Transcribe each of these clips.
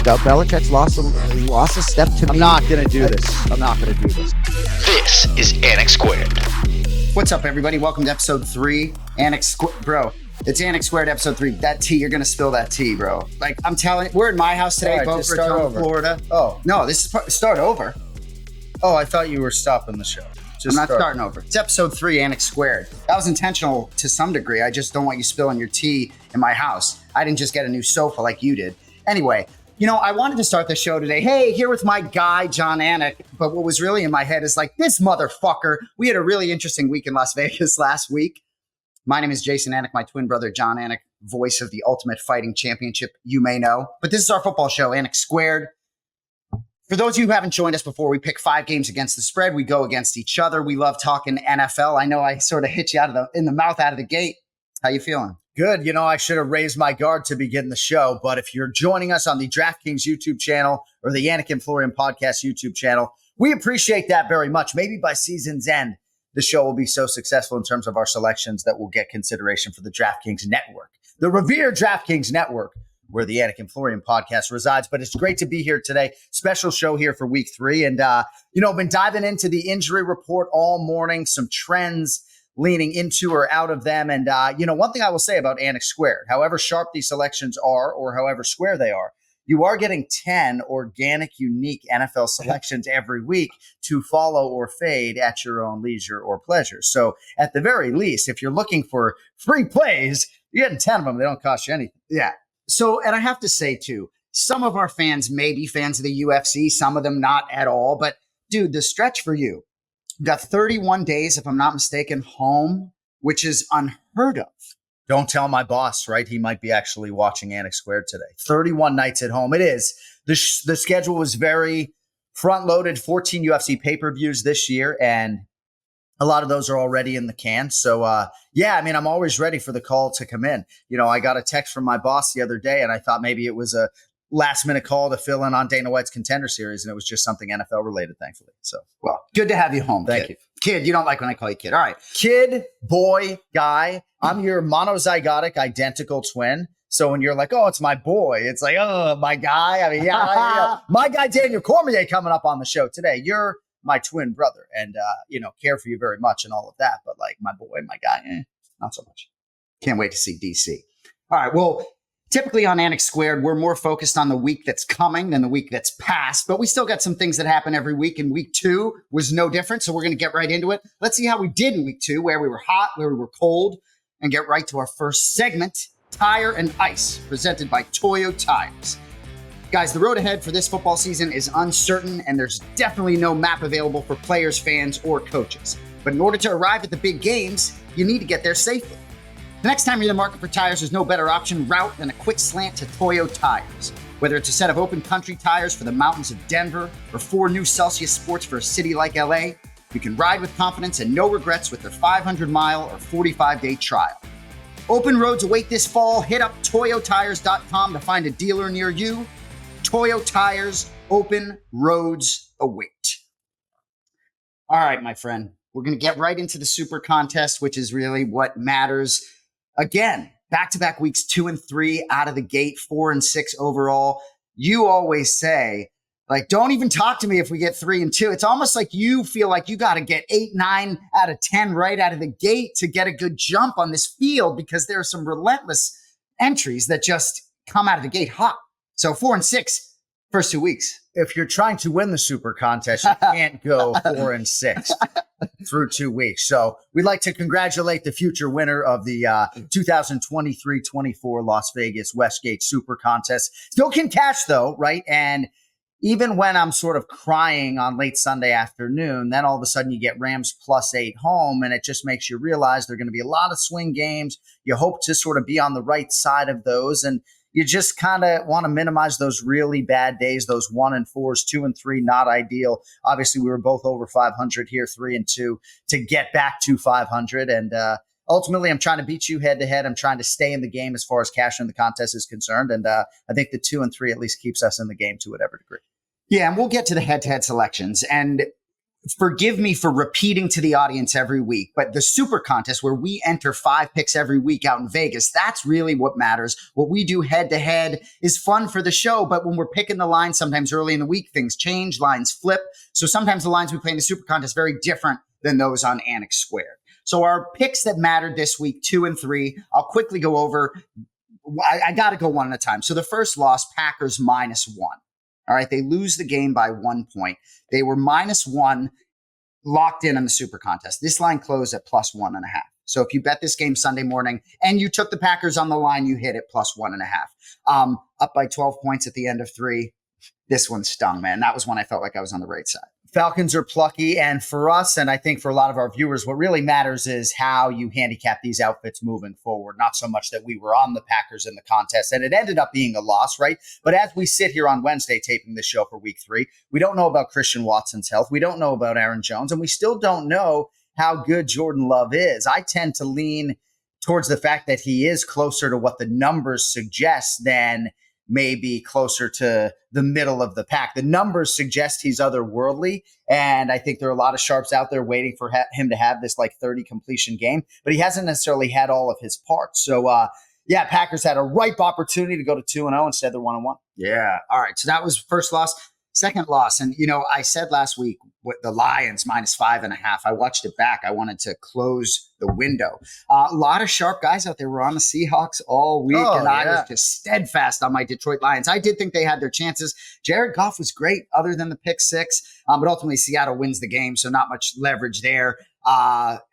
Belichick's lost a step to me. I'm not going to do this. This is Anik Squared. What's up, everybody? Welcome to episode 3. Anik Squared. Bro, it's Anik Squared episode 3. That tea, you're going to spill that tea, bro. Like, I'm telling you, we're in my house today, Boca Raton, Florida. Oh. No, this is start over. Oh, I thought you were stopping the show. I'm not starting over. It's episode 3, Anik Squared. That was intentional to some degree. I just don't want you spilling your tea in my house. I didn't just get a new sofa like you did. Anyway, I wanted to start the show today. Hey, here with my guy, Jon Anik. But what was really in my head is like, this motherfucker. We had a really interesting week in Las Vegas last week. My name is Jason Anik, my twin brother, Jon Anik, voice of the Ultimate Fighting Championship, you may know. But this is our football show, Anik Squared. For those of you who haven't joined us before, we pick 5 games against the spread. We go against each other. We love talking NFL. I know I sort of hit you in the mouth out of the gate. How you feeling? Good. I should have raised my guard to begin the show. But if you're joining us on the DraftKings YouTube channel or the Anik and Florian Podcast YouTube channel, we appreciate that very much. Maybe by season's end, the show will be so successful in terms of our selections that we'll get consideration for the DraftKings Network, the revered DraftKings Network, where the Anik and Florian Podcast resides. But it's great to be here today. Special show here for week 3. And, been diving into the injury report all morning, some trends leaning into or out of them. And, one thing I will say about Anik Squared, however sharp these selections are or however square they are, you are getting 10 organic, unique NFL selections every week to follow or fade at your own leisure or pleasure. So at the very least, if you're looking for free plays, you're getting 10 of them. They don't cost you anything. Yeah. So, and I have to say too, some of our fans may be fans of the UFC, some of them not at all. But dude, the stretch for you, you got 31 days, if I'm not mistaken, home, which is unheard of. Don't tell my boss, right? He might be actually watching Anik Squared today. 31 nights at home. It is. The schedule was very front-loaded, 14 UFC pay-per-views this year, and a lot of those are already in the can. So, I'm always ready for the call to come in. I got a text from my boss the other day, and I thought maybe it was a last-minute call to fill in on Dana White's Contender Series, and it was just something NFL-related, thankfully. So, well, good to have you home, Thank you. Kid, you don't like when I call you kid. All right. Kid, boy, guy. I'm your monozygotic identical twin. So when you're like, oh, it's my boy, it's like, oh, my guy. My guy, Daniel Cormier, coming up on the show today. You're my twin brother and, care for you very much and all of that. But like my boy, my guy, not so much. Can't wait to see DC. All right. Well, typically on Anik Squared, we're more focused on the week that's coming than the week that's past, but we still got some things that happen every week, and week 2 was no different. So we're going to get right into it. Let's see how we did in week 2, where we were hot, where we were cold, and get right to our first segment, Tire and Ice, presented by Toyo Tires. Guys, the road ahead for this football season is uncertain, and there's definitely no map available for players, fans, or coaches. But in order to arrive at the big games, you need to get there safely. The next time you're in the market for tires, there's no better route than a quick slant to Toyo Tires. Whether it's a set of open country tires for the mountains of Denver or 4 new Celsius Sports for a city like LA, you can ride with confidence and no regrets with their 500-mile or 45-day trial. Open roads await this fall. Hit up toyotires.com to find a dealer near you. Toyo Tires, open roads await. All right, my friend, we're going to get right into the super contest, which is really what matters. Again, back-to-back weeks 2 and 3 out of the gate, 4 and 6 overall. You always say, like, don't even talk to me if we get 3 and 2. It's almost like you feel like you got to get 8, 9 out of 10 right out of the gate to get a good jump on this field, because there are some relentless entries that just come out of the gate hot. So 4 and 6, first 2 weeks. If you're trying to win the super contest, you can't go 4 and 6 through 2 weeks. So we'd like to congratulate the future winner of the 2023-24 Las Vegas Westgate Super Contest. Still can cash though, right? And even when I'm sort of crying on late Sunday afternoon, then all of a sudden you get Rams +8 home, and it just makes you realize there are going to be a lot of swing games. You hope to sort of be on the right side of those, and you just kind of want to minimize those really bad days, those 1 and 4s, 2 and 3, not ideal. Obviously, we were both over 500 here, 3 and 2, to get back to 500. And ultimately, I'm trying to beat you head to head. I'm trying to stay in the game as far as cash in the contest is concerned. And I think the 2 and 3 at least keeps us in the game to whatever degree. Yeah, and we'll get to the head-to-head selections. And forgive me for repeating to the audience every week, but the super contest where we enter 5 picks every week out in Vegas, that's really what matters. What we do head to head is fun for the show, but when we're picking the lines, sometimes early in the week, things change, lines flip. So sometimes the lines we play in the super contest are very different than those on Anik Squared. So our picks that mattered this week, 2 and 3, I'll quickly go over. I got to go one at a time. So the first loss, Packers -1. All right, they lose the game by 1 point. They were -1 locked in on the super contest. This line closed at +1.5. So if you bet this game Sunday morning and you took the Packers on the line, you hit it +1.5. Up by 12 points at the end of 3. This one stung, man. That was when I felt like I was on the right side. Falcons are plucky, and for us, and I think for a lot of our viewers, what really matters is how you handicap these outfits moving forward, not so much that we were on the Packers in the contest, and it ended up being a loss, right? But as we sit here on Wednesday taping the show for week 3, we don't know about Christian Watson's health. We don't know about Aaron Jones, and we still don't know how good Jordan Love is. I tend to lean towards the fact that he is closer to what the numbers suggest than maybe closer to the middle of the pack. The numbers suggest he's otherworldly, and I think there are a lot of sharps out there waiting for him to have this like 30 completion game, but he hasn't necessarily had all of his parts. So, yeah, Packers had a ripe opportunity to go to 2-0. Instead, they're 1-1. Yeah. All right. So that was first loss. Second loss. And, I said last week with the Lions -5.5, I watched it back. I wanted to close the window. A lot of sharp guys out there were on the Seahawks all week, and I was just steadfast on my Detroit Lions. I did think they had their chances. Jared Goff was great other than the pick 6, but ultimately Seattle wins the game, so not much leverage there.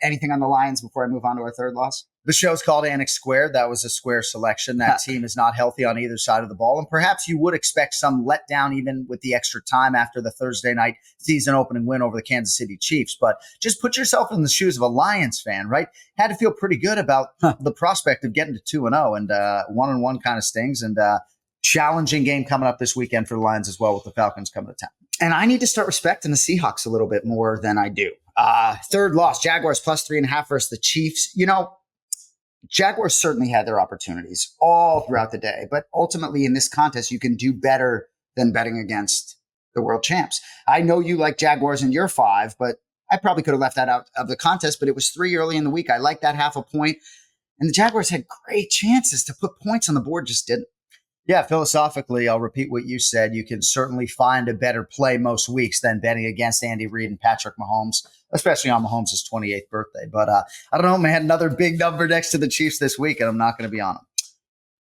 Anything on the Lions before I move on to our third loss? The show's called Anik Squared. That was a square selection. That team is not healthy on either side of the ball. And perhaps you would expect some letdown even with the extra time after the Thursday night season opening win over the Kansas City Chiefs. But just put yourself in the shoes of a Lions fan, right? Had to feel pretty good about the prospect of getting to 2-0, and 1-1 kind of stings. And challenging game coming up this weekend for the Lions as well, with the Falcons coming to town. And I need to start respecting the Seahawks a little bit more than I do. Third loss, Jaguars +3.5 versus the Chiefs. Jaguars certainly had their opportunities all throughout the day, but ultimately in this contest, you can do better than betting against the world champs. I know you like Jaguars in your 5, but I probably could have left that out of the contest, but it was 3 early in the week. I like that half a point. And the Jaguars had great chances to put points on the board, just didn't. Yeah, philosophically, I'll repeat what you said. You can certainly find a better play most weeks than betting against Andy Reid and Patrick Mahomes, especially on Mahomes' 28th birthday. But I don't know, man, another big number next to the Chiefs this week, and I'm not going to be on them.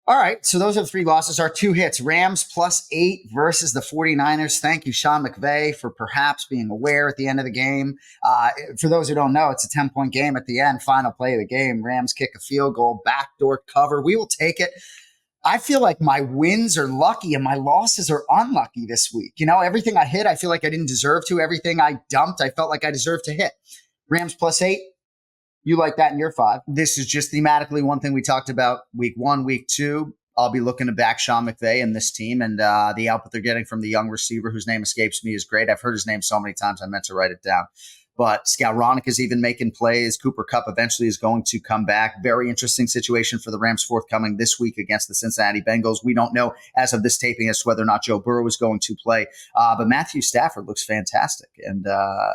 All right, so those are the 3 losses. Our 2 hits, Rams +8 versus the 49ers. Thank you, Sean McVay, for perhaps being aware at the end of the game. For those who don't know, it's a 10-point game at the end, final play of the game. Rams kick a field goal, backdoor cover. We will take it. I feel like my wins are lucky and my losses are unlucky this week. Everything I hit, I feel like I didn't deserve to. Everything I dumped, I felt like I deserved to hit. Rams +8. You like that in your 5. This is just thematically one thing we talked about week 1, week 2. I'll be looking to back Sean McVay and this team, and the output they're getting from the young receiver whose name escapes me is great. I've heard his name so many times I meant to write it down. But Skowronek is even making plays. Cooper Kupp eventually is going to come back. Very interesting situation for the Rams forthcoming this week against the Cincinnati Bengals. We don't know as of this taping as to whether or not Joe Burrow is going to play. But Matthew Stafford looks fantastic. And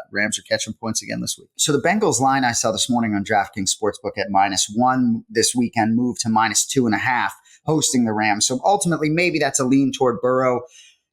Rams are catching points again this week. So the Bengals line I saw this morning on DraftKings Sportsbook at -1 this weekend moved to -2.5 hosting the Rams. So ultimately, maybe that's a lean toward Burrow.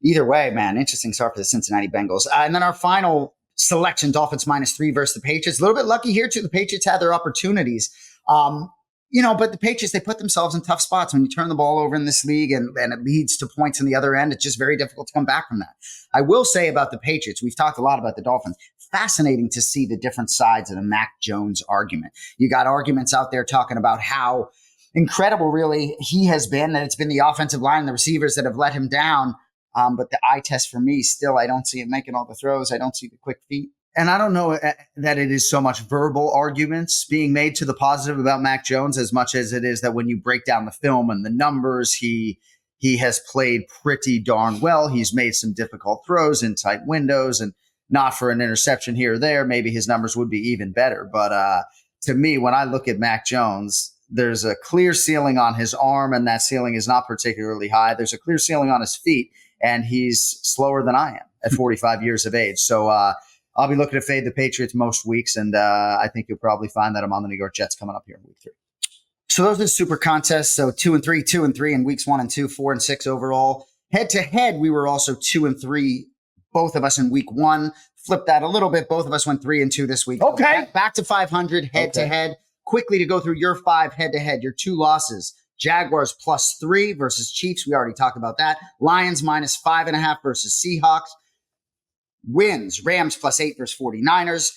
Either way, man, interesting start for the Cincinnati Bengals. And then our final selection, Dolphins -3 versus the Patriots. A little bit lucky here too. The Patriots had their opportunities. But the Patriots, they put themselves in tough spots. When you turn the ball over in this league and it leads to points on the other end, it's just very difficult to come back from that. I will say about the Patriots, we've talked a lot about the Dolphins. Fascinating to see the different sides of the Mac Jones argument. You got arguments out there talking about how incredible really he has been, that it's been the offensive line and the receivers that have let him down. But the eye test for me, still, I don't see him making all the throws. I don't see the quick feet. And I don't know that it is so much verbal arguments being made to the positive about Mac Jones as much as it is that when you break down the film and the numbers, he has played pretty darn well. He's made some difficult throws in tight windows, and not for an interception here or there. Maybe his numbers would be even better. But to me, when I look at Mac Jones, there's a clear ceiling on his arm, and that ceiling is not particularly high. There's a clear ceiling on his feet, and he's slower than I am at 45 years of age. So I'll be looking to fade the Patriots most weeks, and I think you'll probably find that I'm on the New York Jets coming up here in week 3. So those are the super contests. So 2-3, 2-3 in weeks 1 and 2, 4 and 6 overall. Head to head, we were also 2-3, both of us in week 1. Flip that a little bit. Both of us went 3-2 this week. Okay. Back to 500 head to head. Quickly to go through your 5 head to head, your 2 losses. Jaguars +3 versus Chiefs. We already talked about that. Lions -5.5 versus Seahawks. Wins, Rams +8 versus 49ers.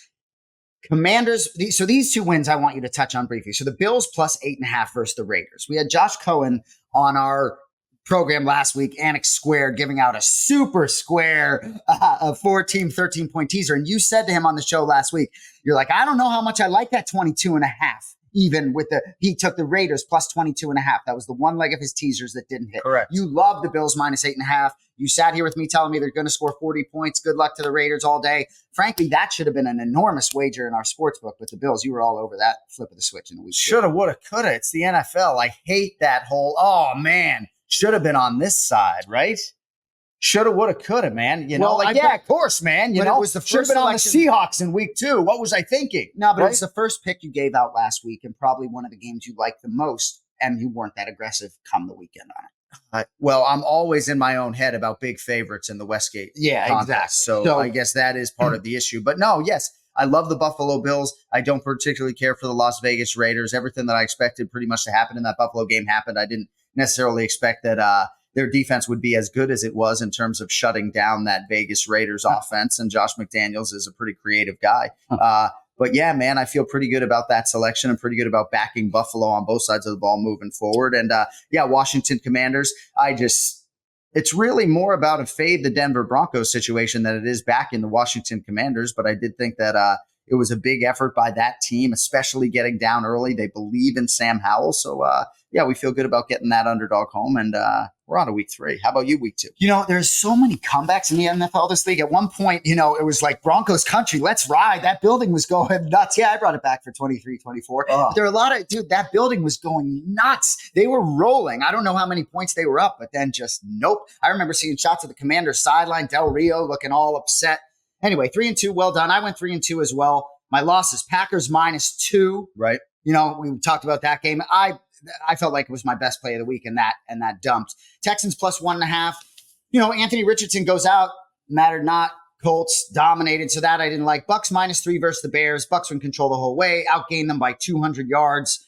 Commanders, so these 2 wins I want you to touch on briefly. So the Bills +8.5 versus the Raiders. We had Josh Cohen on our program last week, Anik Squared, giving out a super square, a 4-team, 13-point teaser. And you said to him on the show last week, you're like, I don't know how much I like that 22.5. Even with he took the Raiders +22.5. That was the one leg of his teasers that didn't hit. Correct. You love the Bills -8.5. You sat here with me telling me they're going to score 40 points. Good luck to the Raiders all day. Frankly, that should have been an enormous wager in our sports book with the Bills. You were all over that flip of the switch in the week. Shoulda, woulda, coulda. It's the NFL. I hate that whole, oh, man, should have been on this side, right? Shoulda, woulda, coulda, man. You know, of course, man. You know, it was the should have first been on the selection. Seahawks in week 2. What was I thinking? No, but right? it was the first pick you gave out last week and probably one of the games you liked the most, and you weren't that aggressive come the weekend on it. Well, I'm always in my own head about big favorites in the Westgate contest. So I guess that is part of the issue. But no, yes, I love the Buffalo Bills. I don't particularly care for the Las Vegas Raiders. Everything that I expected pretty much to happen in that Buffalo game happened. I didn't necessarily expect that their defense would be as good as it was in terms of shutting down that Vegas Raiders offense. And Josh McDaniels is a pretty creative guy. But yeah, man, I feel pretty good about that selection and pretty good about backing Buffalo on both sides of the ball moving forward. And Washington Commanders, it's really more about a fade the Denver Broncos situation than it is back in the Washington Commanders. But I did think that it was a big effort by that team, especially getting down early. They believe in Sam Howell. So, we feel good about getting that underdog home. And we're on to week 3. How about you, week 2? You know, there's so many comebacks in the NFL this league. At one point, it was like Broncos country. Let's ride. That building was going nuts. Yeah, I brought it back for 23, 24. There are a lot of, that building was going nuts. They were rolling. I don't know how many points they were up, but then just nope. I remember seeing shots of the Commanders sideline, Del Rio looking all upset. Anyway, 3-2, well done. I went 3-2 as well. My losses, Packers -2. Right. We talked about that game. I felt like it was my best play of the week and that dumped. Texans +1.5. Anthony Richardson goes out, mattered not. Colts dominated, so that I didn't like. Bucks -3 versus the Bears. Bucks were in control the whole way, outgained them by 200 yards.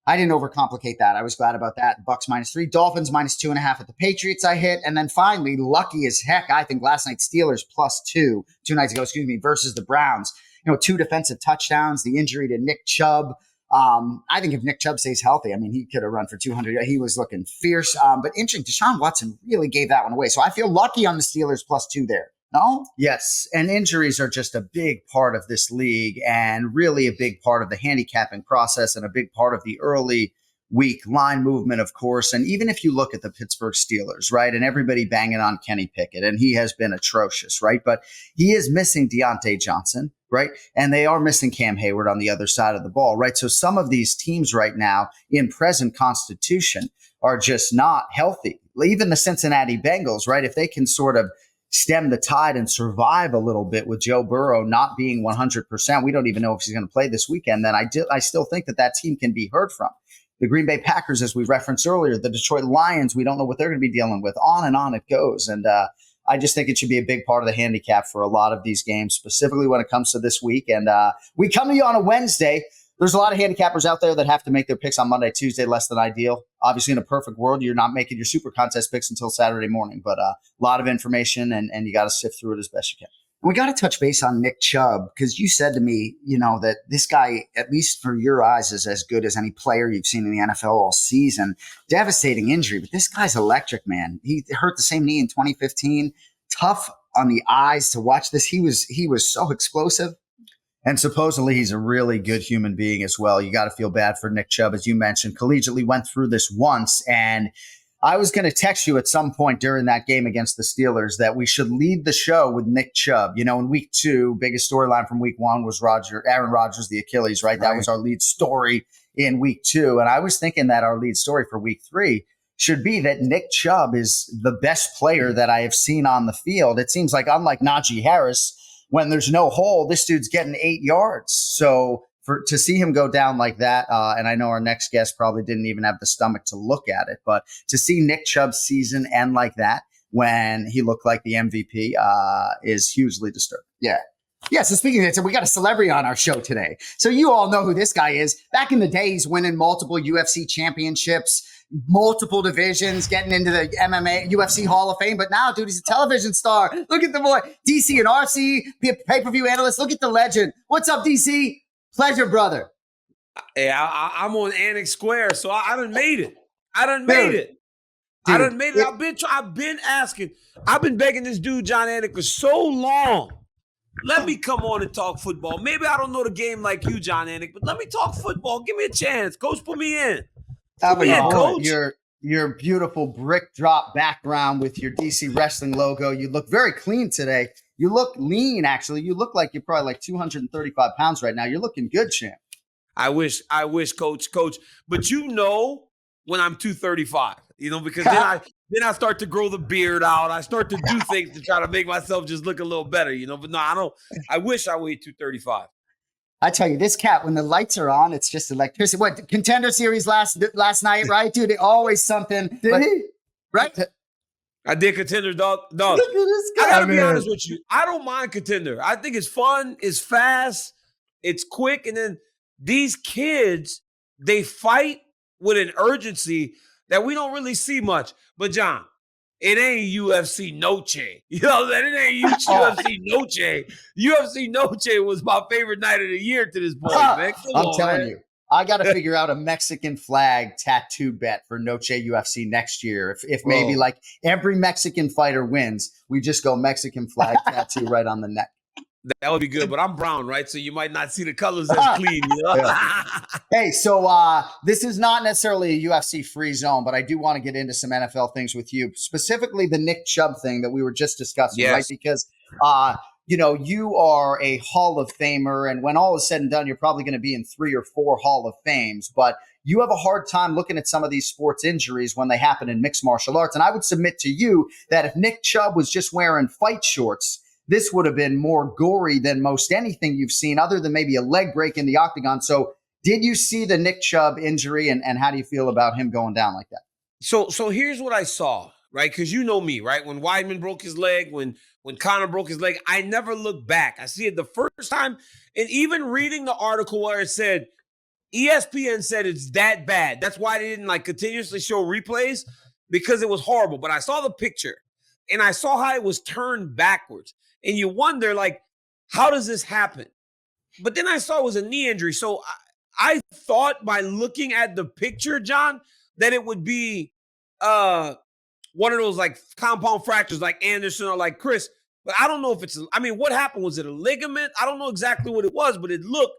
I didn't overcomplicate that. I was glad about that. Bucks -3. Dolphins -2.5 at the Patriots I hit. And then finally, lucky as heck, I think last night, Steelers +2, 2 nights ago, versus the Browns. 2 defensive touchdowns, the injury to Nick Chubb. I think if Nick Chubb stays healthy, he could have run for 200. He was looking fierce. But interesting, Deshaun Watson really gave that one away. So I feel lucky on the Steelers +2 there. No? Yes. And injuries are just a big part of this league and really a big part of the handicapping process and a big part of the early week line movement, of course. And even if you look at the Pittsburgh Steelers, right, and everybody banging on Kenny Pickett, and he has been atrocious, right? But he is missing Deontay Johnson, right? And they are missing Cam Hayward on the other side of the ball, right? So some of these teams right now in present constitution are just not healthy. Even the Cincinnati Bengals, right? If they can sort of stem the tide and survive a little bit with Joe Burrow not being 100%, we don't even know if he's going to play this weekend, then I still think that team can be heard from. The Green Bay Packers, as we referenced earlier, the Detroit Lions, we don't know what they're going to be dealing with. On and on it goes. And I just think it should be a big part of the handicap for a lot of these games, specifically when it comes to this week. And we come to you on a Wednesday. There's a lot of handicappers out there that have to make their picks on Monday, Tuesday, less than ideal. Obviously, in a perfect world, you're not making your super contest picks until Saturday morning. But a lot of information, and you got to sift through it as best you can. We got to touch base on Nick Chubb, because you said to me, that this guy, at least for your eyes, is as good as any player you've seen in the NFL all season. Devastating injury, but this guy's electric, man. He hurt the same knee in 2015. Tough on the eyes to watch this. He was so explosive. And supposedly he's a really good human being as well. You got to feel bad for Nick Chubb, as you mentioned. Collegiately went through this once, and I was going to text you at some point during that game against the Steelers that we should lead the show with Nick Chubb. In week 2, biggest storyline from week 1 was Aaron Rodgers, the Achilles, right? That was our lead story in week 2. And I was thinking that our lead story for week 3 should be that Nick Chubb is the best player that I have seen on the field. It seems like, unlike Najee Harris, when there's no hole, this dude's getting 8 yards. So to see him go down like that, and I know our next guest probably didn't even have the stomach to look at it, but to see Nick Chubb's season end like that when he looked like the MVP is hugely disturbing. Yeah. Yeah, so speaking of that, so we got a celebrity on our show today. So you all know who this guy is. Back in the day, he's winning multiple UFC championships, multiple divisions, getting into the MMA, UFC Hall of Fame. But now, dude, he's a television star. Look at the boy. DC and RC, pay-per-view analyst. Look at the legend. What's up, DC? Pleasure, brother. Yeah, I'm on Anik Squared, so I done made it. I done made it. I've been asking. I've been begging this dude, Jon Anik, for so long. Let me come on and talk football. Maybe I don't know the game like you, Jon Anik, but let me talk football. Give me a chance. Coach, put me in. Put me in, Coach. Your beautiful brick drop background with your DC wrestling logo. You look very clean today. You look lean, actually. You look like you're probably like 235 pounds right now. You're looking good, champ. I wish, Coach. But you know when I'm 235, because then I start to grow the beard out. I start to do things to try to make myself just look a little better, But no, I don't. I wish I weighed 235. I tell you, this cat, when the lights are on, it's just electricity. What, Contender Series last night, right, dude? Always something. Did he? Right? I did Contender, dog. Look at this guy, I gotta be honest with you. I don't mind Contender. I think it's fun. It's fast. It's quick. And then these kids, they fight with an urgency that we don't really see much. But John, it ain't UFC Noche. You know what I'm saying? It ain't UFC Noche. UFC Noche was my favorite night of the year to this point, man. I'm telling you. I got to figure out a Mexican flag tattoo bet for Noche UFC next year. If maybe like every Mexican fighter wins, we just go Mexican flag tattoo right on the neck. That would be good, but I'm brown, right? So you might not see the colors as clean. Yeah. Hey, so this is not necessarily a UFC free zone, but I do want to get into some NFL things with you, specifically the Nick Chubb thing that we were just discussing, right? Because, you are a Hall of Famer, and when all is said and done, you're probably going to be in 3 or 4 Hall of Fames, but you have a hard time looking at some of these sports injuries when they happen in mixed martial arts. And I would submit to you that if Nick Chubb was just wearing fight shorts, this would have been more gory than most anything you've seen, other than maybe a leg break in the octagon. So did you see the Nick Chubb injury, and how do you feel about him going down like that? So here's what I saw, right? Because you know me, right? When Weidman broke his leg, when Conor broke his leg, I never looked back. I see it the first time, and even reading the article where it said, ESPN said it's that bad. That's why they didn't continuously show replays, because it was horrible. But I saw the picture, and I saw how it was turned backwards. And you wonder, how does this happen? But then I saw it was a knee injury. So I thought by looking at the picture, John, that it would be one of those compound fractures like Anderson or like Chris. But I don't know if what happened? Was it a ligament? I don't know exactly what it was, but it looked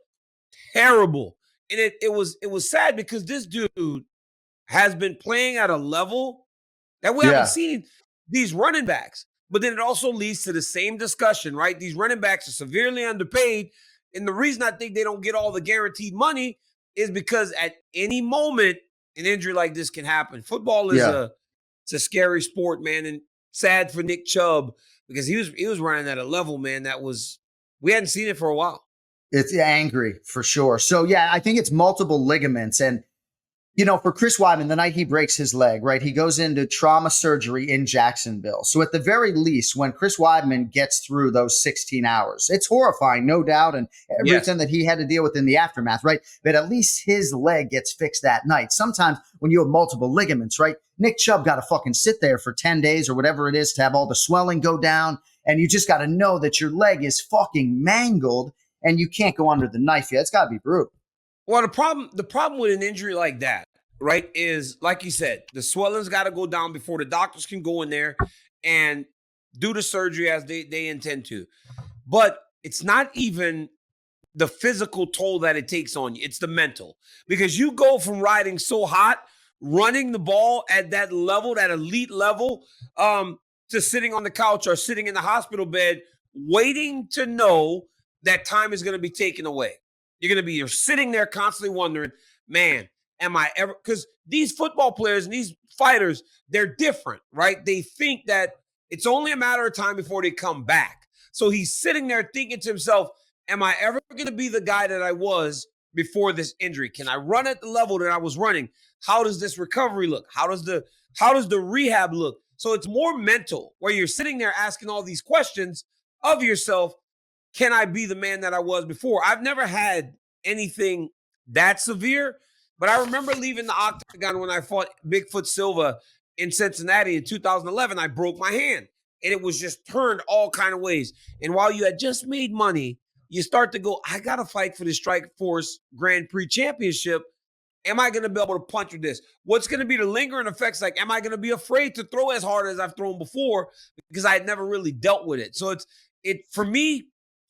terrible. And it was sad because this dude has been playing at a level that we haven't seen these running backs. But then it also leads to the same discussion, right? These running backs are severely underpaid. And the reason I think they don't get all the guaranteed money is because at any moment, an injury like this can happen. Football is it's a scary sport, man. And sad for Nick Chubb because he was running at a level, man, we hadn't seen it for a while. It's angry for sure. So, I think it's multiple ligaments. And, for Chris Weidman, the night he breaks his leg, right, he goes into trauma surgery in Jacksonville. So at the very least, when Chris Weidman gets through those 16 hours, it's horrifying, no doubt, and everything that he had to deal with in the aftermath, right? But at least his leg gets fixed that night. Sometimes when you have multiple ligaments, right, Nick Chubb got to fucking sit there for 10 days or whatever it is to have all the swelling go down. And you just got to know that your leg is fucking mangled and you can't go under the knife yet. It's got to be brutal. Well, the problem with an injury like that, right, is like you said, the swelling's got to go down before the doctors can go in there and do the surgery as they intend to. But it's not even the physical toll that it takes on you. It's the mental. Because you go from riding so hot, running the ball at that level, that elite level, to sitting on the couch or sitting in the hospital bed, waiting to know that time is going to be taken away. You're sitting there constantly wondering, man, am I ever, because these football players and these fighters, they're different, right? They think that it's only a matter of time before they come back. So he's sitting there thinking to himself, am I ever going to be the guy that I was before this injury? Can I run at the level that I was running? How does this recovery look? How does the rehab look? So it's more mental, where you're sitting there asking all these questions of yourself. Can I be the man that I was before? I've never had anything that severe, but I remember leaving the octagon when I fought Bigfoot Silva in Cincinnati in 2011. I broke my hand, and it was just turned all kind of ways. And while you had just made money, you start to go, I got to fight for the Strikeforce Grand Prix Championship. Am I going to be able to punch with this? What's going to be the lingering effects? Like, am I going to be afraid to throw as hard as I've thrown before? Because I had never really dealt with it. So for me,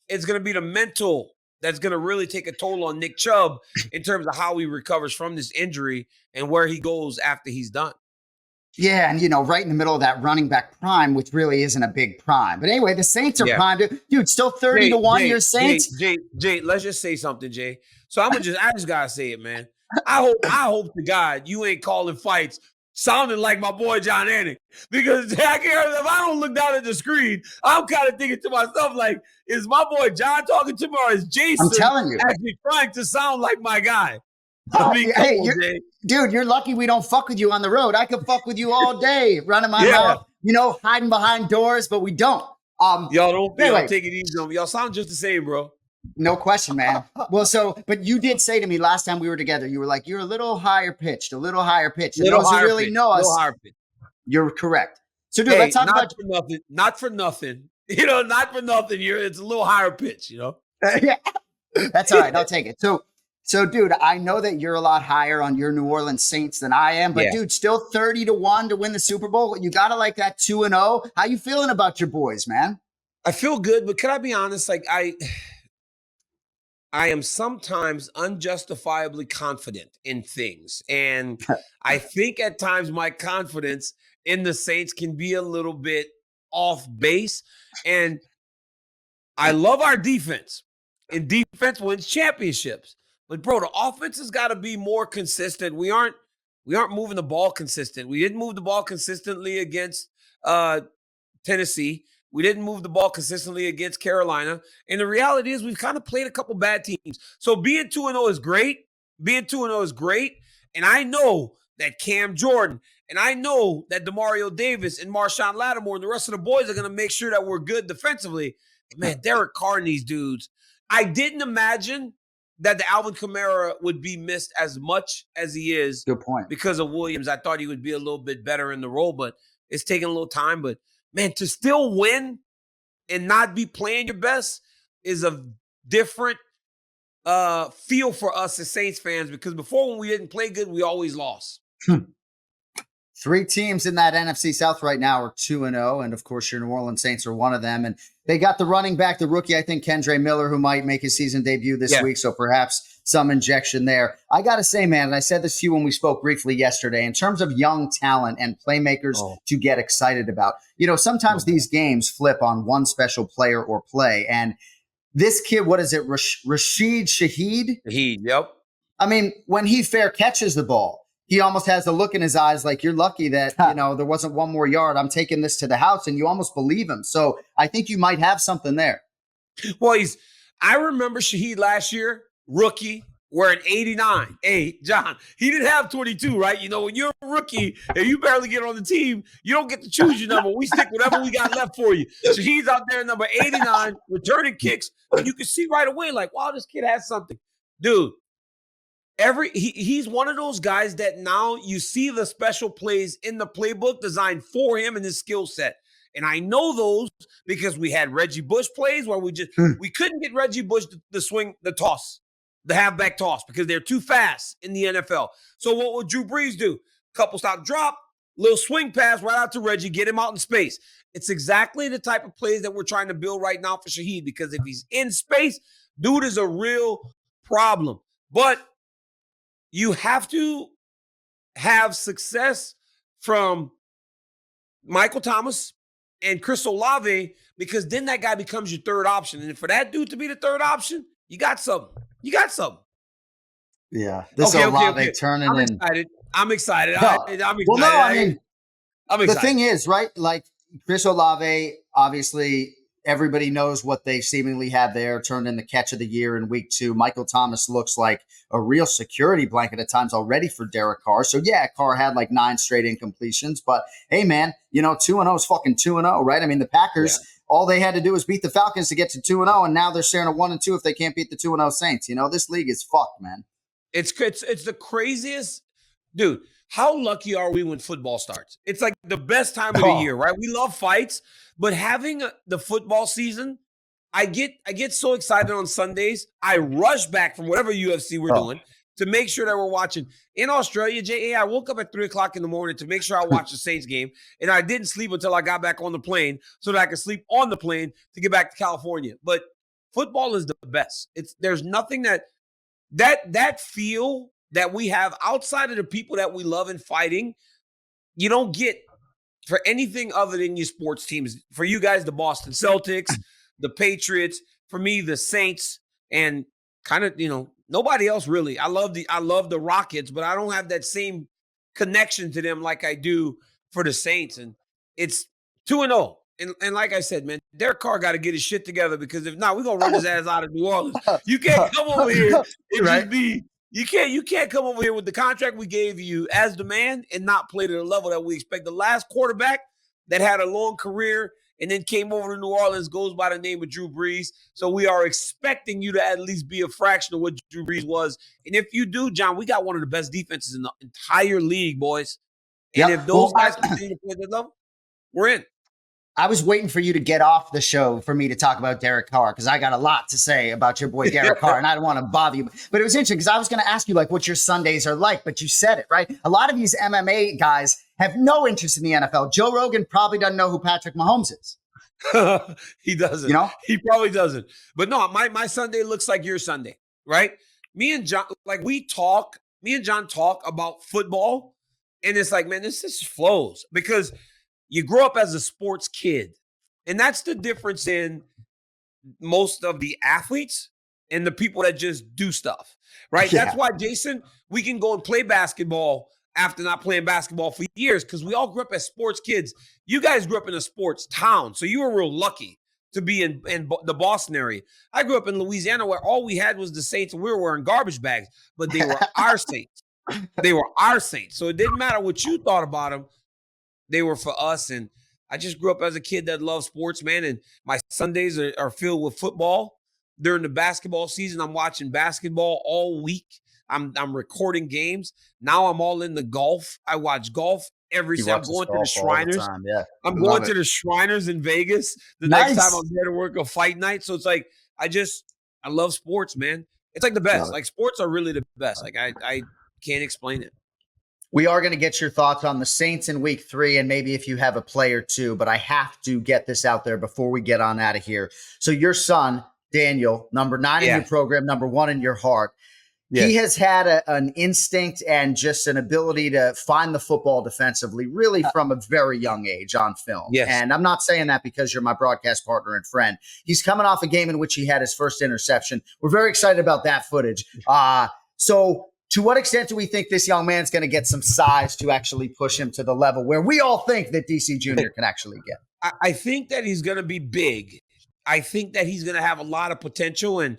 it's going to be the mental that's going to really take a toll on Nick Chubb in terms of how he recovers from this injury and where he goes after he's done. Yeah, and right in the middle of that running back prime, which really isn't a big prime. But anyway, the Saints are prime. Dude, still 30-1, your Saints. Jay, let's just say something, Jay. So I just gotta say it, man. I hope to God you ain't calling fights sounding like my boy Jon Anik. Because if I don't look down at the screen, I'm kind of thinking to myself, like, is my boy John talking to me, or is Jason I'm telling you, actually trying to sound like my guy? Dude, you're lucky we don't fuck with you on the road. I could fuck with you all day, running my mouth, hiding behind doors, but we don't. Y'all don't take it easy on me. Y'all sound just the same, bro. No question, man. Well, but you did say to me last time we were together, you were like, you're a little higher pitched. And those who really know us, you're correct. So, dude, let's talk about not for nothing. Not for nothing. It's a little higher pitch, Yeah, that's all right. I'll take it. So, dude, I know that you're a lot higher on your New Orleans Saints than I am, but dude, still 30-1 to win the Super Bowl. You gotta like that 2-0. How you feeling about your boys, man? I feel good, but can I be honest? Like I am sometimes unjustifiably confident in things. And I think at times my confidence in the Saints can be a little bit off base. And I love our defense. And defense wins championships. But bro, the offense has got to be more consistent. We aren't moving the ball consistent. We didn't move the ball consistently against Tennessee. We didn't move the ball consistently against Carolina. And the reality is we've kind of played a couple bad teams. So being 2-0 is great. And I know that Cam Jordan, and I know that DeMario Davis and Marshawn Lattimore and the rest of the boys are going to make sure that we're good defensively. But man, Derek Carr and these dudes. I didn't imagine that the Alvin Kamara would be missed as much as he is. Good point. Because of Williams. I thought he would be a little bit better in the role, but it's taking a little time. But man, to still win and not be playing your best is a different feel for us as Saints fans, because before, when we didn't play good, we always lost. 3 teams in that NFC South right now are 2-0, and of course your New Orleans Saints are one of them. And they got the running back, the rookie, I think, Kendre Miller, who might make his season debut this week, so perhaps some injection there. I got to say, man, and I said this to you when we spoke briefly yesterday, in terms of young talent and playmakers to get excited about, sometimes these games flip on one special player or play, and this kid, what is it, Rashid Shaheed? Shaheed, yep. I mean, when he fair catches the ball, he almost has the look in his eyes like, you're lucky that, there wasn't one more yard. I'm taking this to the house, and you almost believe him. So I think you might have something there. Well, I remember Shaheed last year, rookie, wearing 89. Hey, John, he didn't have 22, right? When you're a rookie and you barely get on the team, you don't get to choose your number. We stick whatever we got left for you. Shaheed's out there, number 89, returning kicks. And you can see right away, like, wow, this kid has something. Dude. He's one of those guys that now you see the special plays in the playbook designed for him and his skill set. And I know those because we had Reggie Bush plays where we couldn't get Reggie Bush to swing the toss, the halfback toss, because they're too fast in the NFL. So what would Drew Brees do? Couple stop drop, little swing pass right out to Reggie, get him out in space. It's exactly the type of plays that we're trying to build right now for Shaheed, because if he's in space, dude is a real problem. But you have to have success from Michael Thomas and Chris Olave, because then that guy becomes your third option. And for that dude to be the third option, you got something. Yeah. This Olave turning in. I'm excited. No. I'm excited. Well, no, I mean, I'm excited. The thing is, right, like Chris Olave, obviously everybody knows what they seemingly have there, turned in the catch of the year in week 2. Michael Thomas looks like a real security blanket at times already for Derek Carr. So, yeah, Carr had like 9 straight incompletions. But, hey, man, 2-0 is fucking 2-0, right? I mean, the Packers, all they had to do was beat the Falcons to get to 2-0, and now they're staring at 1-2 if they can't beat the 2-0 Saints. This league is fucked, man. It's the craziest. Dude, how lucky are we when football starts? It's like the best time of the year, right? We love fights, but having the football season, I get so excited on Sundays. I rush back from whatever UFC we're doing to make sure that we're watching. In Australia, J.A., I woke up at 3 o'clock in the morning to make sure I watched the Saints game, and I didn't sleep until I got back on the plane so that I could sleep on the plane to get back to California. But football is the best. There's nothing that feel that we have outside of the people that we love in fighting, you don't get for anything other than your sports teams. For you guys, the Boston Celtics, the Patriots, for me, the Saints, and kind of, nobody else really. I love the Rockets, but I don't have that same connection to them like I do for the Saints. And it's 2-0. And like I said, man, Derek Carr got to get his shit together, because if not, we're going to run his ass out of New Orleans. You can't come over here and just be – you can't come over here with the contract we gave you as the man and not play to the level that we expect. The last quarterback that had a long career and then came over to New Orleans goes by the name of Drew Brees. So we are expecting you to at least be a fraction of what Drew Brees was. And if you do, John, we got one of the best defenses in the entire league, boys. And if those guys continue to play at that level, we're in. I was waiting for you to get off the show for me to talk about Derek Carr, because I got a lot to say about your boy Derek Carr, and I don't want to bother you. But it was interesting because I was going to ask you what your Sundays are like, but you said it, right? A lot of these MMA guys have no interest in the NFL. Joe Rogan probably doesn't know who Patrick Mahomes is. He doesn't. He probably doesn't. But no, my Sunday looks like your Sunday, right? Me and John talk about football, and it's like, man, this just flows, because you grow up as a sports kid. And that's the difference in most of the athletes and the people that just do stuff, right? Yeah. That's why, Jason, we can go and play basketball after not playing basketball for years, because we all grew up as sports kids. You guys grew up in a sports town, so you were real lucky to be in the Boston area. I grew up in Louisiana, where all we had was the Saints, and we were wearing garbage bags, but they were our Saints. They were our Saints. So it didn't matter what you thought about them. They were for us, and I just grew up as a kid that loved sports, man, and my Sundays are filled with football. During the basketball season, I'm watching basketball all week. I'm recording games. Now I'm all into golf. I watch golf every time. I'm going to the Shriners. I'm going to the Shriners in Vegas the next time I'm there to work a fight night. So it's like, I love sports, man. It's like the best. Like, sports are really the best. Like, I can't explain it. We are going to get your thoughts on the Saints in week 3, and maybe if you have a play or two, but I have to get this out there before we get on out of here. So your son, Daniel, number 9 in your program, number 1 in your heart, he has had an instinct and just an ability to find the football defensively, really from a very young age on film. Yes. And I'm not saying that because you're my broadcast partner and friend. He's coming off a game in which he had his first interception. We're very excited about that footage. So to what extent do we think this young man's going to get some size to actually push him to the level where we all think that DC Jr. can actually get? I think that he's going to be big. I think that he's going to have a lot of potential, and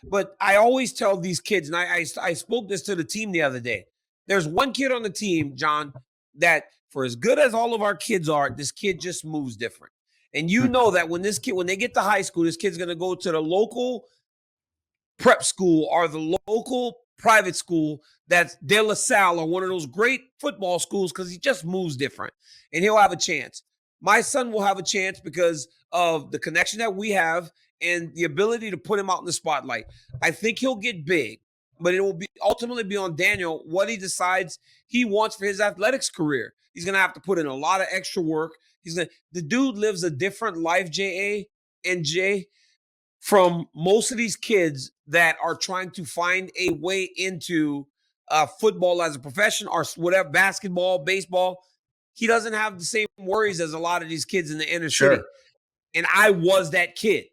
but I always tell these kids, and I spoke this to the team the other day. There's one kid on the team, John, that for as good as all of our kids are, this kid just moves different. And you know that when they get to high school, this kid's going to go to the local prep school or the local private school that's De La Salle or one of those great football schools, because he just moves different, and he'll have a chance. My son will have a chance because of the connection that we have and the ability to put him out in the spotlight. I think he'll get big, but it will ultimately be on Daniel what he decides he wants for his athletics career. He's going to have to put in a lot of extra work. The dude lives a different life, J.A. and Jay, from most of these kids that are trying to find a way into football as a profession or whatever, basketball, baseball. He doesn't have the same worries as a lot of these kids in the inner city. And I was that kid.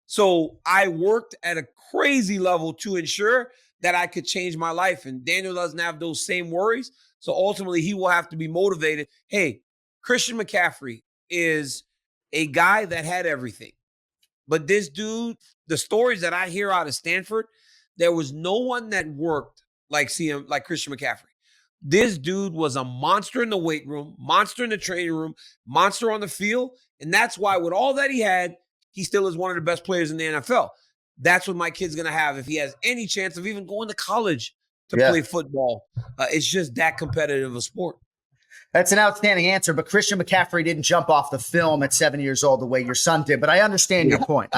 So I worked at a crazy level to ensure that I could change my life. And Daniel doesn't have those same worries. So ultimately, he will have to be motivated. Hey, Christian McCaffrey is a guy that had everything. But this dude, the stories that I hear out of Stanford, there was no one that worked like Christian McCaffrey. This dude was a monster in the weight room, monster in the training room, monster on the field. And that's why with all that he had, he still is one of the best players in the NFL. That's what my kid's going to have if he has any chance of even going to college to play football. It's just that competitive a sport. That's an outstanding answer, but Christian McCaffrey didn't jump off the film at 7 years old the way your son did. But I understand your point.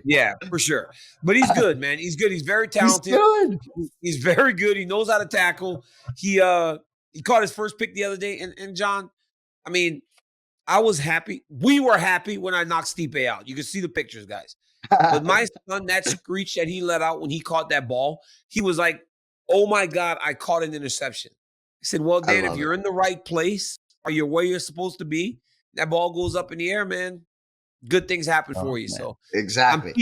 Yeah, for sure. But he's good, man. He's good. He's very talented. He's very good. He knows how to tackle. He caught his first pick the other day. And John, I mean, I was happy. We were happy when I knocked Stipe out. You can see the pictures, guys. But my son, that screech that he let out when he caught that ball, he was like, oh my God, I caught an interception. I said, well, Dan, if you're in the right place or you're where you're supposed to be, that ball goes up in the air, man. Good things happen for you. Man. So exactly.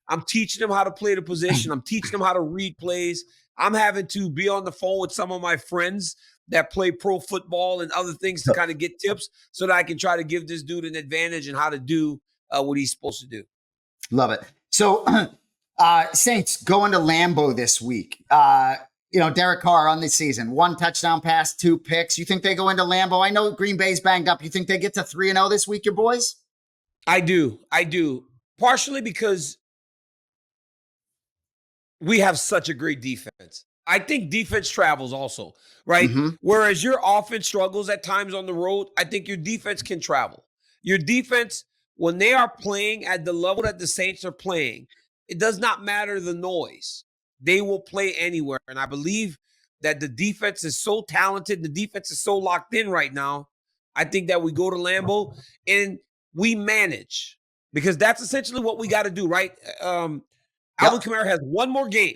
I'm teaching him how to play the position. I'm teaching him how to read plays. I'm having to be on the phone with some of my friends that play pro football and other things to kind of get tips so that I can try to give this dude an advantage in how to do what he's supposed to do. Love it. So Saints going to Lambeau this week. Derek Carr on the season, 1 touchdown pass, 2 picks. You think they go into Lambeau? I know Green Bay's banged up. You think they get to 3-0 this week, your boys? I do. Partially because we have such a great defense. I think defense travels also, right? Mm-hmm. Whereas your offense struggles at times on the road, I think your defense can travel. Your defense, when they are playing at the level that the Saints are playing, it does not matter the noise. They will play anywhere. And I believe that the defense is so talented. The defense is so locked in right now. I think that we go to Lambeau and we manage because that's essentially what we got to do, right? Alvin Kamara has one more game.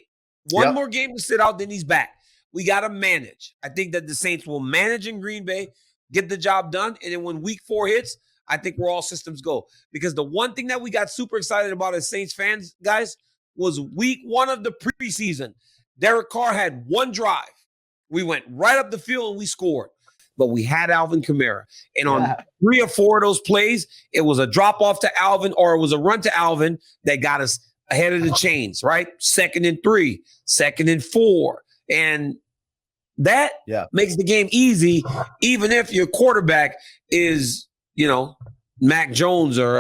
One more game to sit out, then he's back. We got to manage. I think that the Saints will manage in Green Bay, get the job done, and then when week 4 hits, I think we're all systems go. Because the one thing that we got super excited about as Saints fans, guys, was week 1 of the preseason. Derek Carr had 1 drive. We went right up the field and we scored. But we had Alvin Kamara. And on 3 or 4 of those plays, it was a drop off to Alvin or it was a run to Alvin that got us ahead of the chains, right? 2nd and 3, 2nd and 4. And that makes the game easy, even if your quarterback is, Mac Jones or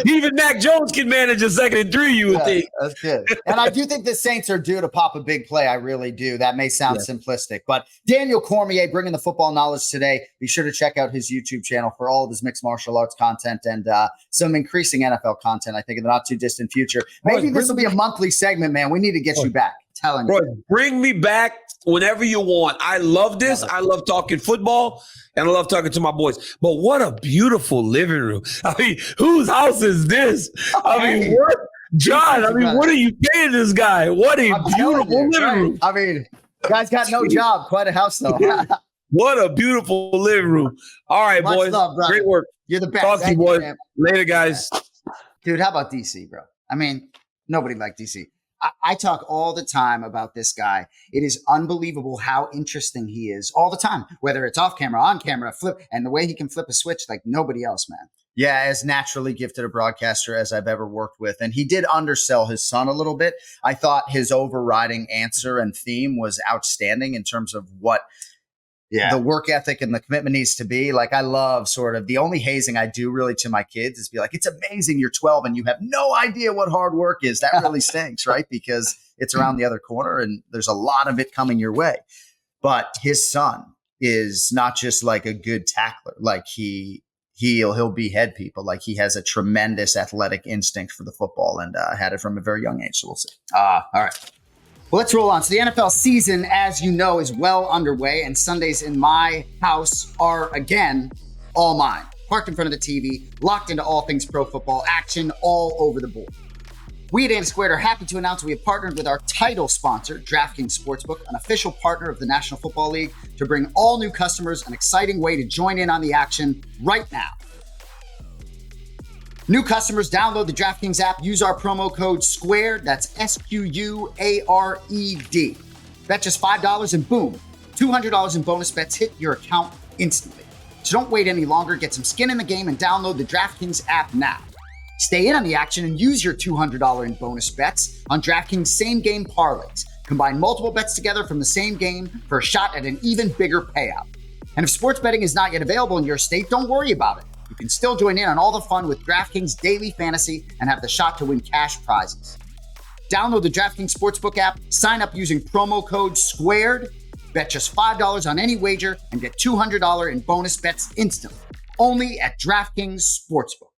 even Mac Jones can manage a 2nd and 3, you would think. That's good. And I do think the Saints are due to pop a big play. I really do. That may sound simplistic, but Daniel Cormier bringing the football knowledge today. Be sure to check out his YouTube channel for all of his mixed martial arts content and some increasing NFL content, I think, in the not too distant future. Maybe this will be a monthly segment, man. We need to get you back. Telling you. Bring me back whenever you want. I love this. I love talking football and I love talking to my boys. But what a beautiful living room. I mean, whose house is this? I mean, what? John, what are you paying this guy? What a beautiful living room. I mean, guy's got no job. Quite a house, though. What a beautiful living room. All right, much boys. Love, great work. You're the best. Talk to you, boys. Later, guys. Dude, how about DC, bro? I mean, nobody liked DC. I talk all the time about this guy. It is unbelievable how interesting he is all the time, whether it's off camera, on camera, flip, and the way he can flip a switch like nobody else, man. Yeah, as naturally gifted a broadcaster as I've ever worked with. And he did undersell his son a little bit. I thought his overriding answer and theme was outstanding in terms of what the work ethic and the commitment needs to be. Like, I love sort of the only hazing I do really to my kids is be like, it's amazing you're 12 and you have no idea what hard work is. That really stinks, right? Because it's around the other corner and there's a lot of it coming your way. But his son is not just like a good tackler. Like he'll behead people. Like he has a tremendous athletic instinct for the football and had it from a very young age. So we'll see. All right. Well, let's roll on. So the NFL season, as you know, is well underway, and Sundays in my house are, again, all mine. Parked in front of the TV, locked into all things pro football, action all over the board. We at Anik Squared are happy to announce we have partnered with our title sponsor, DraftKings Sportsbook, an official partner of the National Football League, to bring all new customers an exciting way to join in on the action right now. New customers, download the DraftKings app, use our promo code SQUARED, that's SQUARED. Bet just $5 and boom, $200 in bonus bets hit your account instantly. So don't wait any longer. Get some skin in the game and download the DraftKings app now. Stay in on the action and use your $200 in bonus bets on DraftKings same-game parlays. Combine multiple bets together from the same game for a shot at an even bigger payout. And if sports betting is not yet available in your state, don't worry about it. You can still join in on all the fun with DraftKings Daily Fantasy and have the shot to win cash prizes. Download the DraftKings Sportsbook app, sign up using promo code SQUARED, bet just $5 on any wager, and get $200 in bonus bets instantly. Only at DraftKings Sportsbook.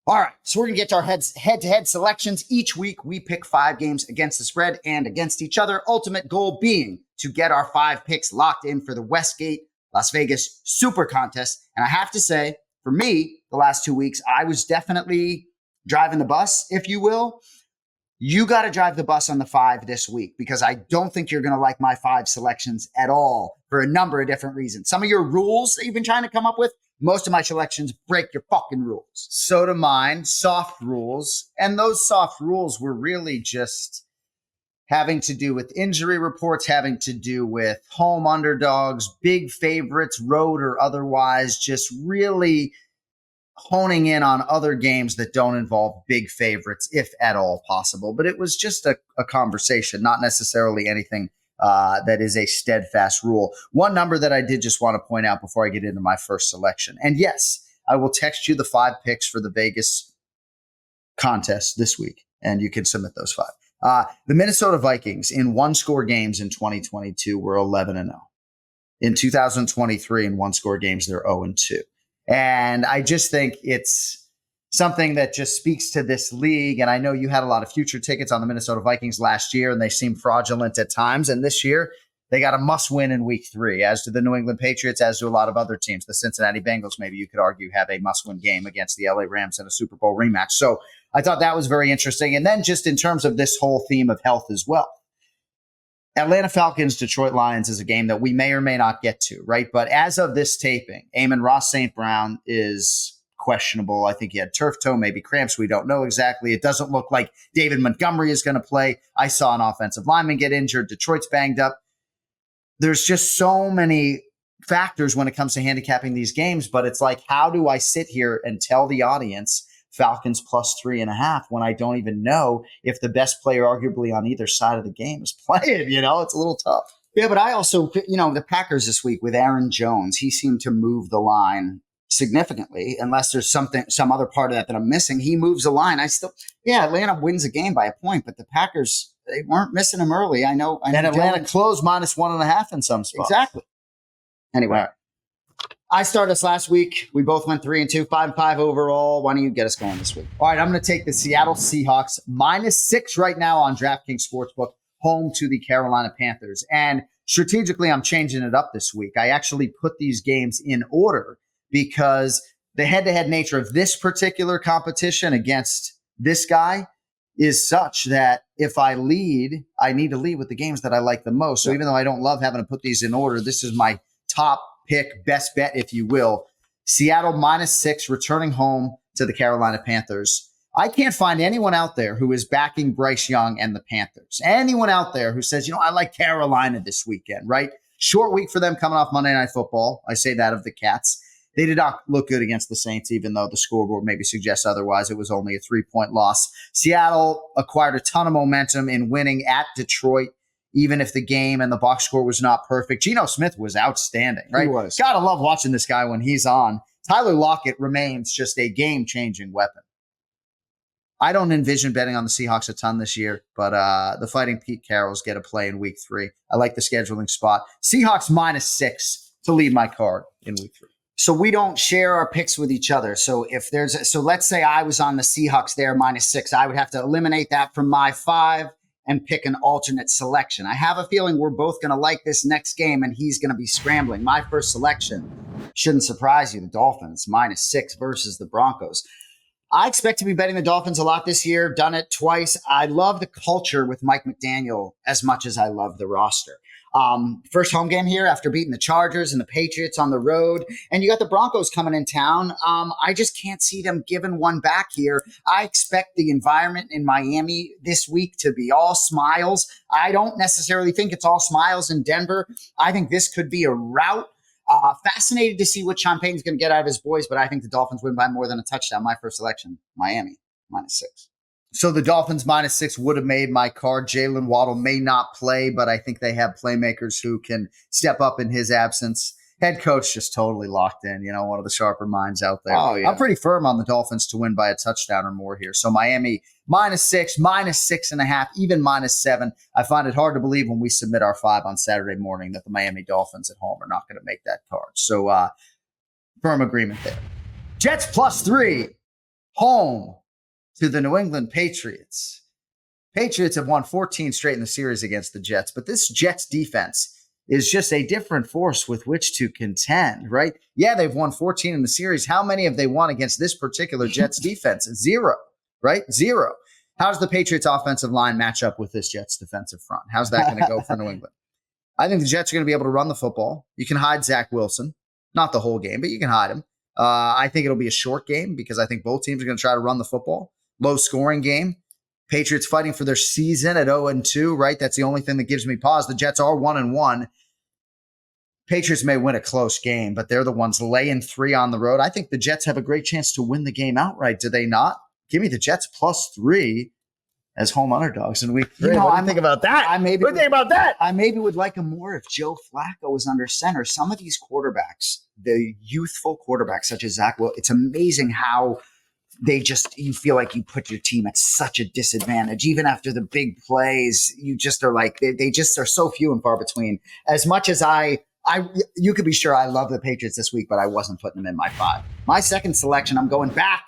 All right, so we're going to get to our head-to-head selections. Each week, we pick 5 games against the spread and against each other. Ultimate goal being to get our 5 picks locked in for the Westgate Las Vegas Super Contest. And I have to say, for me, the last 2 weeks, I was definitely driving the bus, if you will. You got to drive the bus on the 5 this week because I don't think you're going to like my 5 selections at all for a number of different reasons. Some of your rules that you've been trying to come up with, most of my selections break your fucking rules. So do mine, soft rules. And those soft rules were really just having to do with injury reports, having to do with home underdogs, big favorites, road or otherwise, just really honing in on other games that don't involve big favorites, if at all possible. But it was just a conversation, not necessarily anything that is a steadfast rule. One number that I did just want to point out before I get into my first selection. And yes, I will text you the 5 picks for the Vegas contest this week, and you can submit those 5. The Minnesota Vikings in one-score games in 2022 were 11-0. In 2023, in one-score games, they're 0-2. And I just think it's something that just speaks to this league. And I know you had a lot of future tickets on the Minnesota Vikings last year, and they seemed fraudulent at times. And this year, they got a must-win in week 3, as do the New England Patriots, as do a lot of other teams. The Cincinnati Bengals, maybe you could argue, have a must-win game against the LA Rams in a Super Bowl rematch. So I thought that was very interesting. And then just in terms of this whole theme of health as well, Atlanta Falcons, Detroit Lions is a game that we may or may not get to, right? But as of this taping, Amon-Ra St. Brown is questionable. I think he had turf toe, maybe cramps. We don't know exactly. It doesn't look like David Montgomery is going to play. I saw an offensive lineman get injured. Detroit's banged up. There's just so many factors when it comes to handicapping these games, but it's like, how do I sit here and tell the audience Falcons plus 3.5 when I don't even know if the best player arguably on either side of the game is playing? It's a little tough. Yeah, but I also, the Packers this week with Aaron Jones, he seemed to move the line significantly, unless there's some other part of that I'm missing. He moves the line. Atlanta wins a game by a point, but the Packers, they weren't missing him early. I know. And Atlanta closed minus 1.5 in some spots. Exactly. Anyway, I started us last week. We both went 3-2, 5-5 overall. Why don't you get us going this week? All right, I'm going to take the Seattle Seahawks -6 right now on DraftKings Sportsbook, home to the Carolina Panthers. And strategically, I'm changing it up this week. I actually put these games in order because the head-to-head nature of this particular competition against this guy is such that if I lead, I need to lead with the games that I like the most. So even though I don't love having to put these in order, this is my top pick, best bet, if you will. Seattle -6, returning home to the Carolina Panthers. I can't find anyone out there who is backing Bryce Young and the Panthers. Anyone out there who says, I like Carolina this weekend, right? Short week for them coming off Monday Night Football. I say that of the Cats. They did not look good against the Saints, even though the scoreboard maybe suggests otherwise. It was only a 3-point loss. Seattle acquired a ton of momentum in winning at Detroit, even if the game and the box score was not perfect. Geno Smith was outstanding, right? He was. Gotta love watching this guy when he's on. Tyler Lockett remains just a game-changing weapon. I don't envision betting on the Seahawks a ton this year, but the Fighting Pete Carrolls get a play in week 3. I like the scheduling spot. Seahawks -6 to lead my card in week 3. So we don't share our picks with each other. So let's say I was on the Seahawks there -6. I would have to eliminate that from my 5 and pick an alternate selection. I have a feeling we're both going to like this next game, and he's going to be scrambling. My first selection shouldn't surprise you. The Dolphins -6 versus the Broncos. I expect to be betting the Dolphins a lot this year. Done it twice. I love the culture with Mike McDaniel as much as I love the roster. First home game here after beating the Chargers and the Patriots on the road. And you got the Broncos coming in town. I just can't see them giving one back here. I expect the environment in Miami this week to be all smiles. I don't necessarily think it's all smiles in Denver. I think this could be a rout. Fascinated to see what Champagne's going to get out of his boys, but I think the Dolphins win by more than a touchdown. My first selection, Miami, -6. So the Dolphins -6 would have made my card. Jalen Waddle may not play, but I think they have playmakers who can step up in his absence. Head coach just totally locked in, one of the sharper minds out there. Oh, yeah. I'm pretty firm on the Dolphins to win by a touchdown or more here. So Miami -6, -6.5, even -7. I find it hard to believe when we submit our 5 on Saturday morning that the Miami Dolphins at home are not going to make that card. So firm agreement there. Jets +3, home to the New England Patriots. Patriots have won 14 straight in the series against the Jets, but this Jets defense is just a different force with which to contend, right? Yeah, they've won 14 in the series. How many have they won against this particular Jets defense? 0, right? 0. How does the Patriots offensive line match up with this Jets defensive front? How's that going to go for New England? I think the Jets are going to be able to run the football. You can hide Zach Wilson. Not the whole game, but you can hide him. I think it'll be a short game because I think both teams are going to try to run the football. Low scoring game. Patriots fighting for their season at 0-2, right? That's the only thing that gives me pause. The Jets are 1-1. Patriots may win a close game, but they're the ones laying 3 on the road. I think the Jets have a great chance to win the game outright. Do they not? Give me the Jets +3 as home underdogs in week 3. What do you think about that? What do you think about that? I maybe would like him more if Joe Flacco was under center. Some of these quarterbacks, the youthful quarterbacks such as Zach Wilson, it's amazing how you feel like you put your team at such a disadvantage. Even after the big plays, you just are like, they just are so few and far between. As much as you could be sure I love the Patriots this week, but I wasn't putting them in my 5. My second selection, I'm going back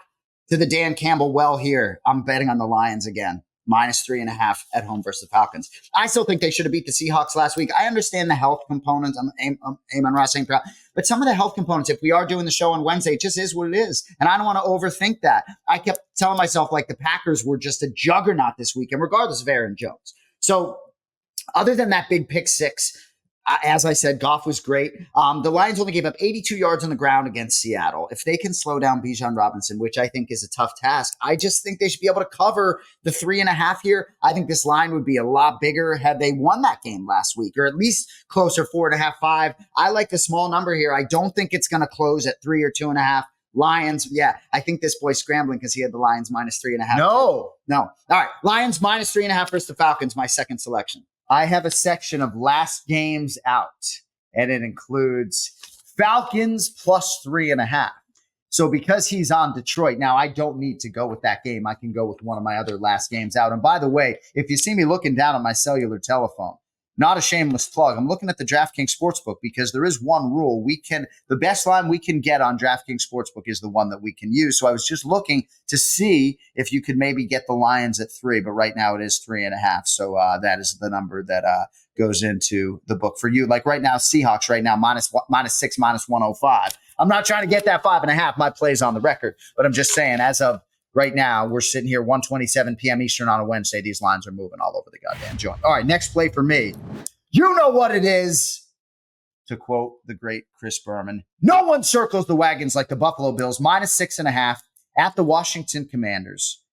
to the Dan Campbell well here. I'm betting on the Lions again. -3.5 at home versus the Falcons. I still think they should have beat the Seahawks last week. I understand the health components. I'm Amon Ross St. Brown. But some of the health components, if we are doing the show on Wednesday, it just is what it is. And I don't want to overthink that. I kept telling myself like the Packers were just a juggernaut this weekend, regardless of Aaron Jones. So other than that big pick 6, as I said, Goff was great. The Lions only gave up 82 yards on the ground against Seattle. If they can slow down Bijan Robinson, which I think is a tough task, I just think they should be able to cover the 3.5 here. I think this line would be a lot bigger had they won that game last week, or at least closer 4.5, 5. I like the small number here. I don't think it's going to close at 3 or 2.5. Lions, yeah, I think this boy's scrambling because he had the Lions -3.5. No. All right, Lions -3.5 versus the Falcons, my second selection. I have a section of last games out, and it includes Falcons +3.5. So because he's on Detroit, now I don't need to go with that game. I can go with one of my other last games out. And by the way, if you see me looking down at my cellular telephone, not a shameless plug, I'm looking at the DraftKings Sportsbook because there is one rule. The best line we can get on DraftKings Sportsbook is the one that we can use. So I was just looking to see if you could maybe get the Lions at 3, but right now it is 3.5. So that is the number that goes into the book for you. Like right now, Seahawks right now, -6, -105. I'm not trying to get that 5.5. My play's on the record, but I'm just saying as of right now, we're sitting here 1:27 p.m. Eastern on a Wednesday. These lines are moving all over the goddamn joint. All right, next play for me. You know what it is. To quote the great Chris Berman, no one circles the wagons like the Buffalo Bills, -6.5 at the Washington Commanders.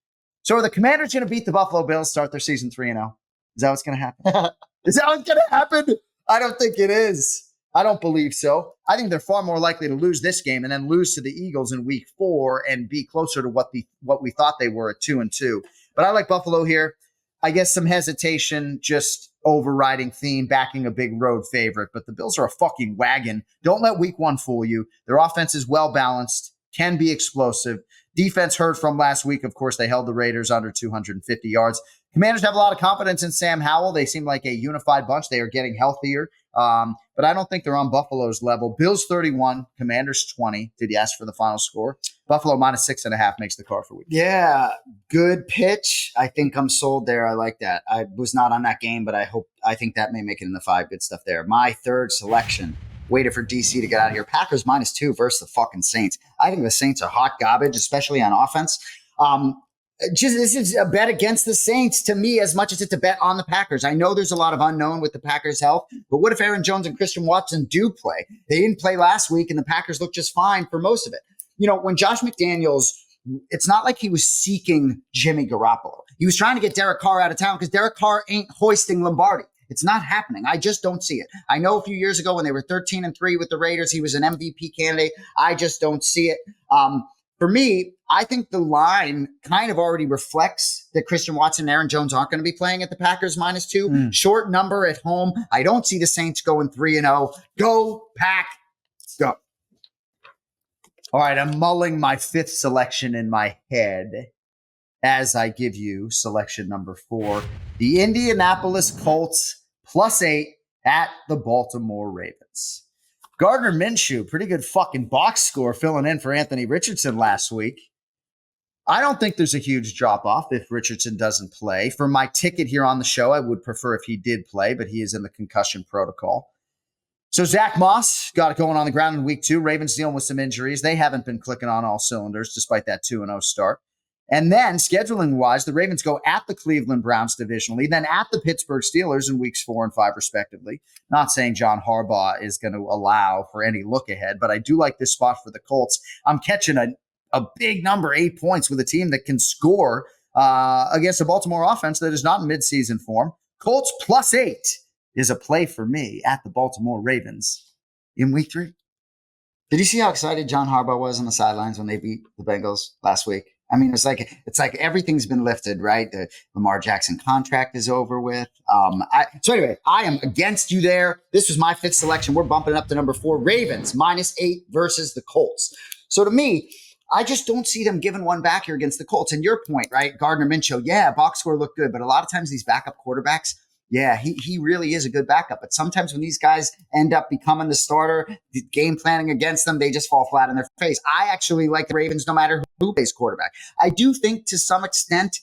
So are the Commanders going to beat the Buffalo Bills, start their season 3-0? Is that what's going to happen? Is that what's going to happen? I don't think it is. I don't believe so. I think they're far more likely to lose this game and then lose to the Eagles in week 4 and be closer to what we thought they were at 2-2. But I like Buffalo here. I guess some hesitation, just overriding theme, backing a big road favorite. But the Bills are a fucking wagon. Don't let week 1 fool you. Their offense is well balanced, can be explosive. Defense heard from last week. Of course, they held the Raiders under 250 yards. Commanders have a lot of confidence in Sam Howell. They seem like a unified bunch. They are getting healthier. But I don't think they're on Buffalo's level. Bills 31, Commanders 20. Did you ask for the final score? Buffalo -6.5 makes the card for week. Yeah, good pitch. I think I'm sold there. I like that. I was not on that game, but I think that may make it in the 5. Good stuff there. My third selection. Waited for DC to get out of here. Packers -2 versus the fucking Saints. I think the Saints are hot garbage, especially on offense. This is a bet against the Saints to me as much as it's a bet on the Packers. I know there's a lot of unknown with the Packers' health, but what if Aaron Jones and Christian Watson do play? They didn't play last week, and the Packers looked just fine for most of it. You know, when Josh McDaniels, it's not like he was seeking Jimmy Garoppolo. He was trying to get Derek Carr out of town because Derek Carr ain't hoisting Lombardi. It's not happening. I just don't see it. I know a few years ago when they were 13-3 with the Raiders, he was an MVP candidate. I just don't see it. For me, I think the line kind of already reflects that Christian Watson and Aaron Jones aren't going to be playing at the Packers -2. Short number at home. I don't see the Saints going 3-0. Go, Pack, go. All right, I'm mulling my fifth selection in my head as I give you selection number 4. The Indianapolis Colts +8 at the Baltimore Ravens. Gardner Minshew, pretty good fucking box score filling in for Anthony Richardson last week. I don't think there's a huge drop-off if Richardson doesn't play. For my ticket here on the show, I would prefer if he did play, but he is in the concussion protocol. So Zach Moss got it going on the ground in week 2. Ravens dealing with some injuries. They haven't been clicking on all cylinders despite that 2-0 start. And then, scheduling-wise, the Ravens go at the Cleveland Browns divisionally, then at the Pittsburgh Steelers in weeks 4 and 5, respectively. Not saying John Harbaugh is going to allow for any look ahead, but I do like this spot for the Colts. I'm catching a big number, 8 points, with a team that can score against a Baltimore offense that is not in midseason form. Colts +8 is a play for me at the Baltimore Ravens in week 3. Did you see how excited John Harbaugh was on the sidelines when they beat the Bengals last week? I mean, it's like everything's been lifted, right? The Lamar Jackson contract is over with. So anyway, I am against you there. This was my 5th selection. We're bumping it up to number 4. Ravens -8 versus the Colts. So to me, I just don't see them giving one back here against the Colts. And your point, right? Gardner Minshew, yeah, box score looked good, but a lot of times these backup quarterbacks, yeah, he really is a good backup. But sometimes when these guys end up becoming the starter, the game planning against them, they just fall flat in their face. I actually like the Ravens no matter who plays quarterback. I do think to some extent,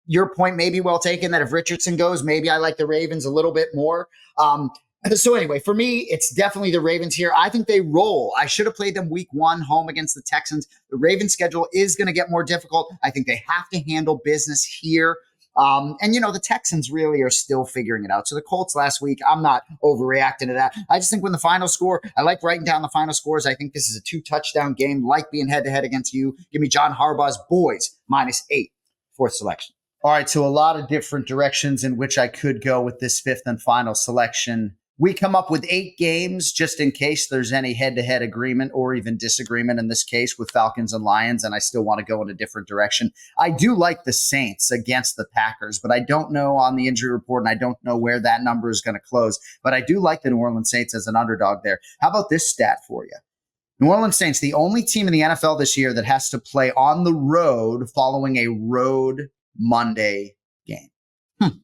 your point may be well taken that if Richardson goes, maybe I like the Ravens a little bit more. So anyway, for me, it's definitely the Ravens here. I think they roll. I should have played them week 1 home against the Texans. The Ravens schedule is going to get more difficult. I think they have to handle business here. And the Texans really are still figuring it out. So the Colts last week, I'm not overreacting to that. I just think when the final score, I like writing down the final scores. I think this is a 2-touchdown game, like being head-to-head against you. Give me John Harbaugh's boys, -8, 4th selection. All right, so a lot of different directions in which I could go with this 5th and final selection. We come up with 8 games just in case there's any head-to-head agreement or even disagreement in this case with Falcons and Lions, and I still want to go in a different direction. I do like the Saints against the Packers, but I don't know on the injury report, and I don't know where that number is going to close. But I do like the New Orleans Saints as an underdog there. How about this stat for you? New Orleans Saints, the only team in the NFL this year that has to play on the road following a road Monday game.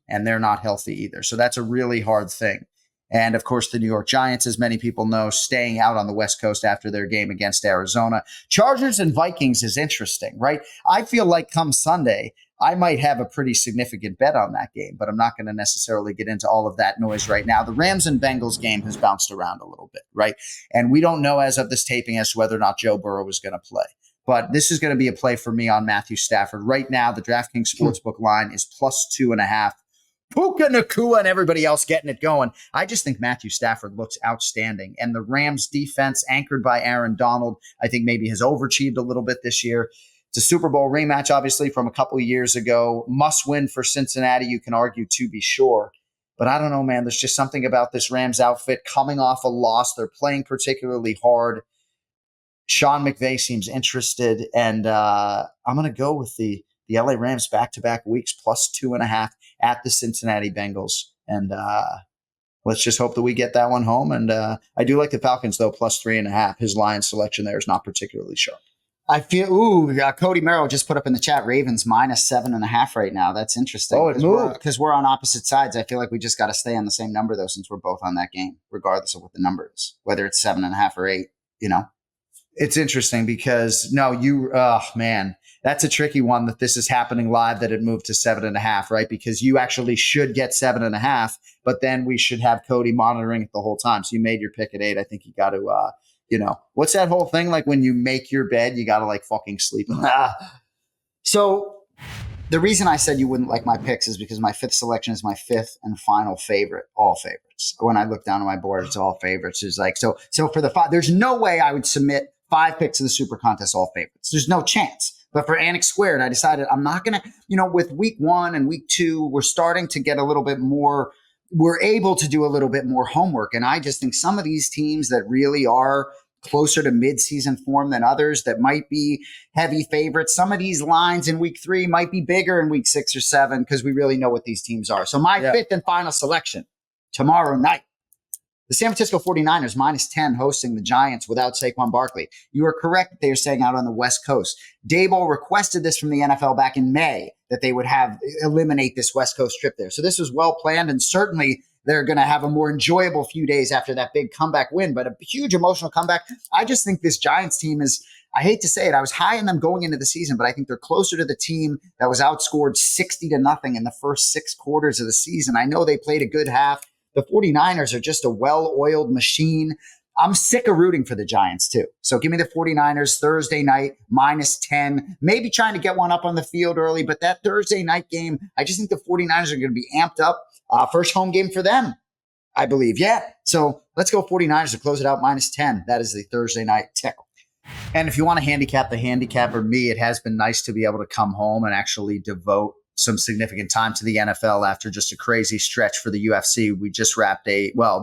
And they're not healthy either. So that's a really hard thing. And, of course, the New York Giants, as many people know, staying out on the West Coast after their game against Arizona. Chargers and Vikings is interesting, right? I feel like come Sunday, I might have a pretty significant bet on that game, but I'm not going to necessarily get into all of that noise right now. The Rams and Bengals game has bounced around a little bit, right? And we don't know as of this taping as to whether or not Joe Burrow is going to play. But this is going to be a play for me on Matthew Stafford. Right now, the DraftKings Sportsbook line is +2.5. Puka Nacua and everybody else getting it going. I just think Matthew Stafford looks outstanding. And the Rams defense, anchored by Aaron Donald, I think maybe has overachieved a little bit this year. It's a Super Bowl rematch, obviously, from a couple of years ago. Must win for Cincinnati, you can argue, to be sure. But I don't know, man. There's just something about this Rams outfit coming off a loss. They're playing particularly hard. Sean McVay seems interested. And I'm going to go with the LA Rams back-to-back weeks +2.5 at the Cincinnati Bengals. And let's just hope that we get that one home. And I do like the Falcons, though, +3.5. His Lions selection there is not particularly sharp. I feel, Cody Merrill just put up in the chat, Ravens -7.5 right now. That's interesting. Oh, it moved. Because we're on opposite sides. I feel like we just got to stay on the same number, though, since we're both on that game, regardless of what the number is, whether it's 7.5 or 8, It's interesting because, man, that's a tricky one that this is happening live, that it moved to 7.5, right? Because you actually should get 7.5, but then we should have Cody monitoring it the whole time. So you made your pick at 8. I think you got to, what's that whole thing? Like when you make your bed, you got to fucking sleep in it. So the reason I said you wouldn't like my picks is because my 5th selection is my 5th and final favorite, all favorites. When I look down at my board, it's all favorites. It's so for the 5, there's no way I would submit 5 picks to the Super Contest, all favorites. There's no chance. But for Anik Squared, I decided I'm not going to, with week 1 and week 2, we're starting to get a little bit more we're able to do a little bit more homework. And I just think some of these teams that really are closer to midseason form than others that might be heavy favorites, some of these lines in week 3 might be bigger in week 6 or 7 because we really know what these teams are. So my fifth and final selection tomorrow night, the San Francisco 49ers -10 hosting the Giants without Saquon Barkley. You are correct that they are staying out on the West Coast. Daboll requested this from the NFL back in May, that they would eliminate this West Coast trip there. So this was well planned, and certainly they're going to have a more enjoyable few days after that big comeback win, but a huge emotional comeback. I just think this Giants team is, I hate to say it, I was high on them going into the season, but I think they're closer to the team that was outscored 60-0 in the first 6 quarters of the season. I know they played a good half. The 49ers are just a well-oiled machine. I'm sick of rooting for the Giants too. So give me the 49ers Thursday night, -10, maybe trying to get one up on the field early, but that Thursday night game, I just think the 49ers are going to be amped up. First home game for them, I believe. Yeah. So let's go 49ers to close it out -10. That is the Thursday night tickle. And if you want to handicap the handicapper, me, it has been nice to be able to come home and actually devote some significant time to the NFL after just a crazy stretch for the UFC. We just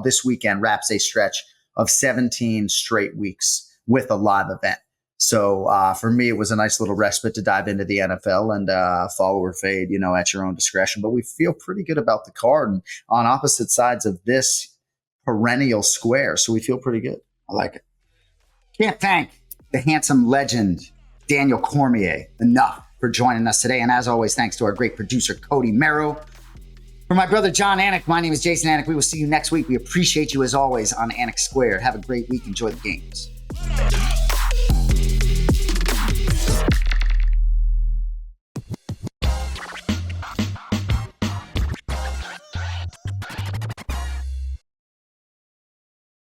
this weekend wraps a stretch of 17 straight weeks with a live event. So for me, it was a nice little respite to dive into the NFL and follow or fade, at your own discretion. But we feel pretty good about the card and on opposite sides of this perennial square. So we feel pretty good. I like it. Can't thank the handsome legend, Daniel Cormier, enough for joining us today. And as always, thanks to our great producer, Cody Merrow. For my brother, Jon Anik, my name is Jason Anik. We will see you next week. We appreciate you as always on Anik Squared. Have a great week. Enjoy the games.